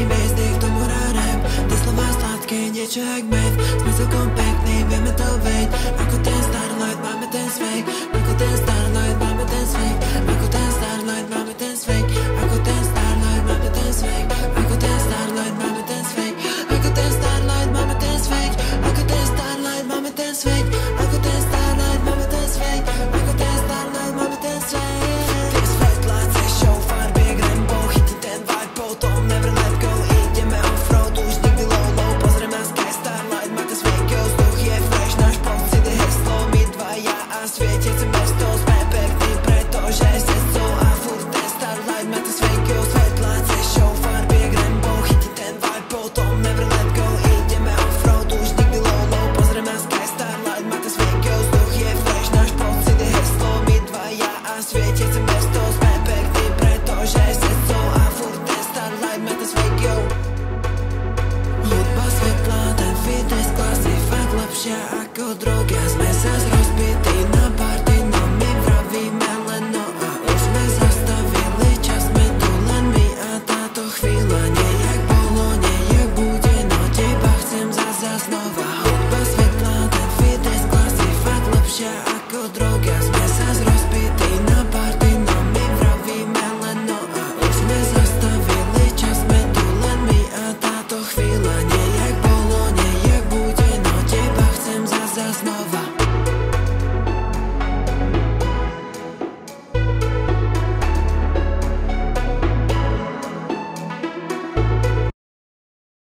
hviezdy, k tomu hrá rap. Tie slová sladké, niečo jak med. Sme celkom pekný, vieme to veď. Ako ten Starlight, máme ten svek. Ako ten Starlight, máme ten svek. Ako ten Starlight, máme ten svek. Ako ten Starlight, máme ten svek. Ako ten Starlight, máme ten svek. Ako ten Starlight, máme ten svek. Ako ten Starlight, máme ten svek. Ako ten Starlight, máme ten svek. Ako ten Starlight, máme ten svek. Tie svetlá cešou, farbiek rainbow, chytí ten vibe, potom never let go. Ideme offroad, už nikdy low, low. Pozriem na sky, Starlight, má ten svek, yo, vzduch je fresh, náš pocit je heslo, my dvaja a svietiace mesto. Sme pekný, pretože srdcov a furt ten Starlight, má ten svek, yo, svetlá cešou, farbiek rainbow, chytí ten vibe, potom never let go. Ideme offroad, už nikdy low, low. Pozriem na sky, Starlight, má ten svek, yo, vzduch je fresh, náš pocit je heslo, my dvaja a svietiace mesto. Sme pekný, pretože srdcov a furt ten Starlight, má ten svek, yo. Hudba svetlá, ten fitness klasy, fakt lepšia ako droga. Sme sa rozbití na party, no my vravíme len no. A už sme zastavili čas, sme tu len my a táto chvíľa. Nie jak bolo, nie jak bude, no teba chcem zasa znova. Hudba svetlá, ten fitness klasy, fakt lepšia ako droga. Sme sa